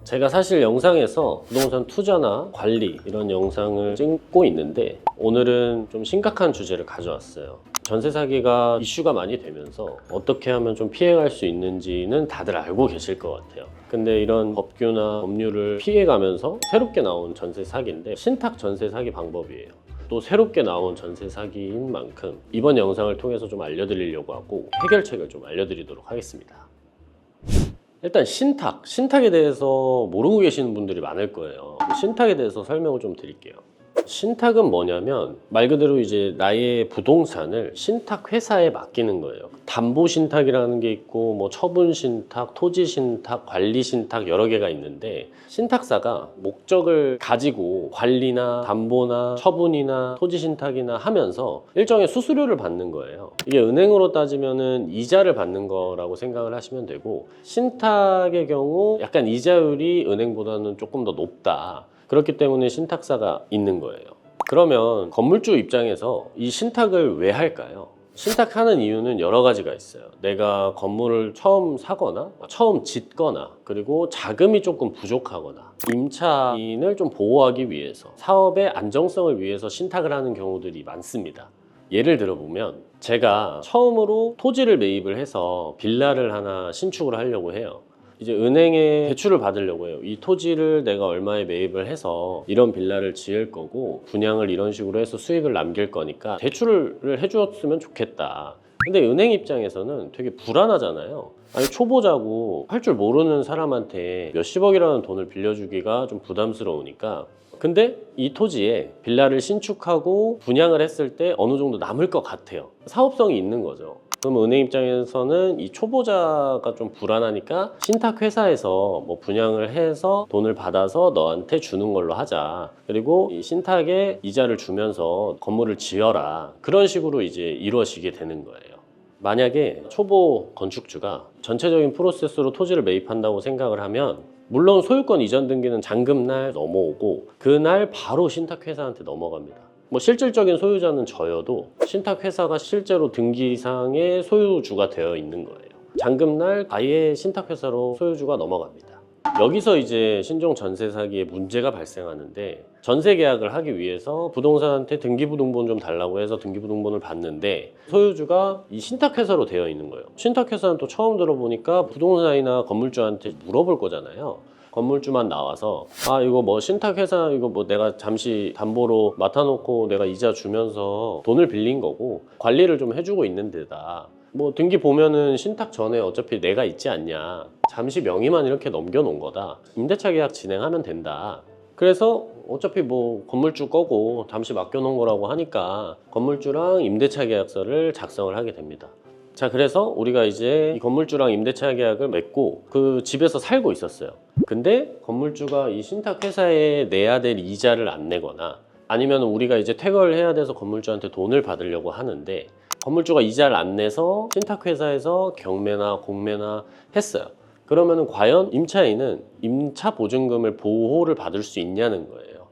제가 사실 영상에서 부동산 투자나 관리 이런 영상을 찍고 있는데 오늘은 좀 심각한 주제를 가져왔어요. 전세 사기가 이슈가 많이 되면서 어떻게 하면 좀 피해갈 수 있는지는 다들 알고 계실 것 같아요. 근데 이런 법규나 법률을 피해가면서 새롭게 나온 전세 사기인데 신탁 전세 사기 방법이에요. 또 새롭게 나온 전세 사기인 만큼 이번 영상을 통해서 좀 알려드리려고 하고 해결책을 좀 알려드리도록 하겠습니다. 일단 신탁에 대해서 모르고 계시는 분들이 많을 거예요. 신탁에 대해서 설명을 좀 드릴게요. 신탁은 뭐냐면 말 그대로 이제 나의 부동산을 신탁 회사에 맡기는 거예요. 담보 신탁이라는 게 있고 뭐 처분 신탁, 토지 신탁, 관리 신탁 여러 개가 있는데 신탁사가 목적을 가지고 관리나 담보나 처분이나 토지 신탁이나 하면서 일정의 수수료를 받는 거예요. 이게 은행으로 따지면은 이자를 받는 거라고 생각을 하시면 되고 신탁의 경우 약간 이자율이 은행보다는 조금 더 높다. 그렇기 때문에 신탁사가 있는 거예요. 그러면 건물주 입장에서 이 신탁을 왜 할까요? 신탁하는 이유는 여러 가지가 있어요. 내가 건물을 처음 사거나 처음 짓거나 그리고 자금이 조금 부족하거나 임차인을 좀 보호하기 위해서 사업의 안정성을 위해서 신탁을 하는 경우들이 많습니다. 예를 들어보면 제가 처음으로 토지를 매입을 해서 빌라를 하나 신축을 하려고 해요. 이제 은행에 대출을 받으려고 해요. 이 토지를 내가 얼마에 매입을 해서 이런 빌라를 지을 거고 분양을 이런 식으로 해서 수익을 남길 거니까 대출을 해주었으면 좋겠다. 근데 은행 입장에서는 되게 불안하잖아요. 아니 초보자고 할 줄 모르는 사람한테 몇십억이라는 돈을 빌려주기가 좀 부담스러우니까 근데 이 토지에 빌라를 신축하고 분양을 했을 때 어느 정도 남을 것 같아요. 사업성이 있는 거죠. 그럼 은행 입장에서는 이 초보자가 좀 불안하니까 신탁회사에서 뭐 분양을 해서 돈을 받아서 너한테 주는 걸로 하자. 그리고 이 신탁에 이자를 주면서 건물을 지어라. 그런 식으로 이제 이루어지게 되는 거예요. 만약에 초보 건축주가 전체적인 프로세스로 토지를 매입한다고 생각을 하면 물론 소유권 이전 등기는 잔금날 넘어오고 그날 바로 신탁회사한테 넘어갑니다. 뭐 실질적인 소유자는 저여도 신탁회사가 실제로 등기상의 소유주가 되어 있는 거예요. 잔금날 아예 신탁회사로 소유주가 넘어갑니다. 여기서 이제 신종 전세 사기에 문제가 발생하는데 전세 계약을 하기 위해서 부동산한테 등기부등본 좀 달라고 해서 등기부등본을 받는데 소유주가 이 신탁회사로 되어 있는 거예요. 신탁회사는 또 처음 들어보니까 부동산이나 건물주한테 물어볼 거잖아요. 건물주만 나와서 아 이거 뭐 신탁회사 이거 뭐 내가 잠시 담보로 맡아놓고 내가 이자 주면서 돈을 빌린 거고 관리를 좀 해주고 있는 데다 뭐 등기 보면은 신탁 전에 어차피 내가 있지 않냐 잠시 명의만 이렇게 넘겨놓은 거다 임대차 계약 진행하면 된다 그래서 어차피 뭐 건물주 거고 잠시 맡겨놓은 거라고 하니까 건물주랑 임대차 계약서를 작성을 하게 됩니다. 자 그래서 우리가 이제 이 건물주랑 임대차 계약을 맺고 그 집에서 살고 있었어요. 근데 건물주가 이 신탁회사에 내야 될 이자를 안 내거나 아니면 우리가 이제 퇴거를 해야 돼서 건물주한테 돈을 받으려고 하는데 건물주가 이자를 안 내서 신탁회사에서 경매나 공매나 했어요. 그러면 과연 임차인은 임차 보증금을 보호를 받을 수 있냐는 거예요.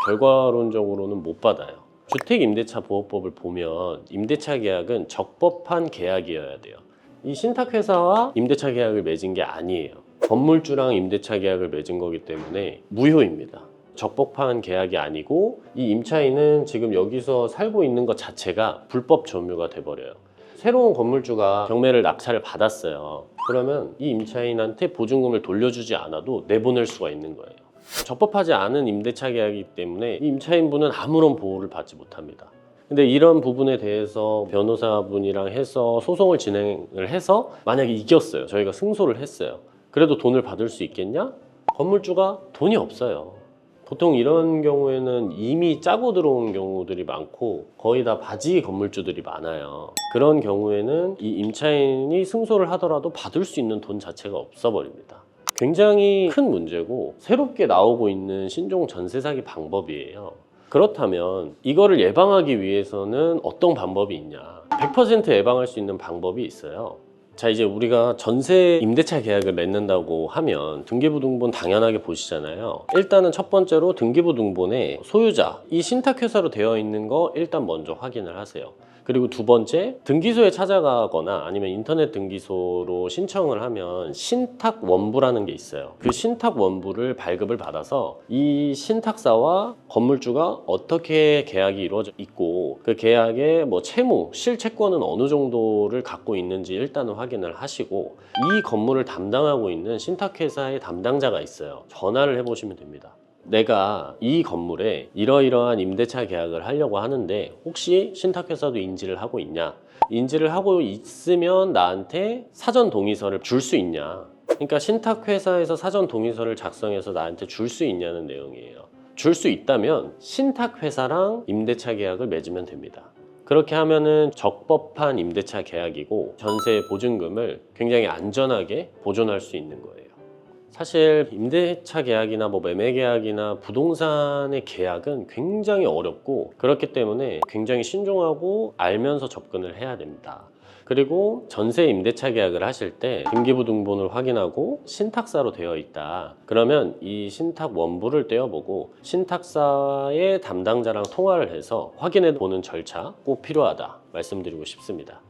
결과론적으로는 못 받아요. 주택임대차보호법을 보면 임대차 계약은 적법한 계약이어야 돼요. 이 신탁회사와 임대차 계약을 맺은 게 아니에요. 건물주랑 임대차 계약을 맺은 거기 때문에 무효입니다. 적법한 계약이 아니고 이 임차인은 지금 여기서 살고 있는 것 자체가 불법 점유가 돼버려요. 새로운 건물주가 경매를 낙찰을 받았어요. 그러면 이 임차인한테 보증금을 돌려주지 않아도 내보낼 수가 있는 거예요. 적법하지 않은 임대차 계약이기 때문에 이 임차인분은 아무런 보호를 받지 못합니다. 근데 이런 부분에 대해서 변호사분이랑 해서 소송을 진행을 해서 만약에 이겼어요. 저희가 승소를 했어요. 그래도 돈을 받을 수 있겠냐? 건물주가 돈이 없어요. 보통 이런 경우에는 이미 짜고 들어온 경우들이 많고 거의 다 바지 건물주들이 많아요. 그런 경우에는 이 임차인이 승소를 하더라도 받을 수 있는 돈 자체가 없어 버립니다. 굉장히 큰 문제고 새롭게 나오고 있는 신종 전세 사기 방법이에요. 그렇다면 이거를 예방하기 위해서는 어떤 방법이 있냐? 100% 예방할 수 있는 방법이 있어요. 자 이제 우리가 전세 임대차 계약을 맺는다고 하면 등기부등본 당연하게 보시잖아요. 일단은 첫 번째로 등기부등본에 소유자 이 신탁회사로 되어 있는 거 일단 먼저 확인을 하세요. 그리고 두 번째, 등기소에 찾아가거나 아니면 인터넷 등기소로 신청을 하면 신탁 원부라는 게 있어요. 그 신탁 원부를 발급을 받아서 이 신탁사와 건물주가 어떻게 계약이 이루어져 있고 그 계약의 뭐 채무, 실채권은 어느 정도를 갖고 있는지 일단은 확인을 하시고 이 건물을 담당하고 있는 신탁회사의 담당자가 있어요. 전화를 해보시면 됩니다. 내가 이 건물에 이러이러한 임대차 계약을 하려고 하는데 혹시 신탁회사도 인지를 하고 있냐? 인지를 하고 있으면 나한테 사전 동의서를 줄 수 있냐? 그러니까 신탁회사에서 사전 동의서를 작성해서 나한테 줄 수 있냐는 내용이에요. 줄 수 있다면 신탁회사랑 임대차 계약을 맺으면 됩니다. 그렇게 하면은 적법한 임대차 계약이고 전세 보증금을 굉장히 안전하게 보존할 수 있는 거예요. 사실 임대차 계약이나 뭐 매매 계약이나 부동산의 계약은 굉장히 어렵고 그렇기 때문에 굉장히 신중하고 알면서 접근을 해야 됩니다. 그리고 전세 임대차 계약을 하실 때 등기부등본을 확인하고 신탁사로 되어 있다. 그러면 이 신탁 원부를 떼어보고 신탁사의 담당자랑 통화를 해서 확인해 보는 절차 꼭 필요하다 말씀드리고 싶습니다.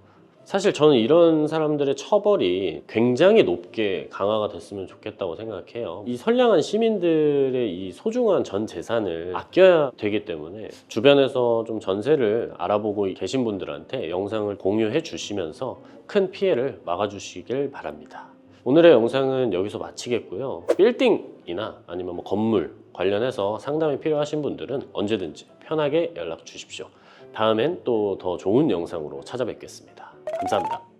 사실 저는 이런 사람들의 처벌이 굉장히 높게 강화가 됐으면 좋겠다고 생각해요. 이 선량한 시민들의 이 소중한 전 재산을 아껴야 되기 때문에 주변에서 좀 전세를 알아보고 계신 분들한테 영상을 공유해 주시면서 큰 피해를 막아주시길 바랍니다. 오늘의 영상은 여기서 마치겠고요. 빌딩이나 아니면 뭐 건물 관련해서 상담이 필요하신 분들은 언제든지 편하게 연락 주십시오. 다음엔 또 더 좋은 영상으로 찾아뵙겠습니다. 감사합니다.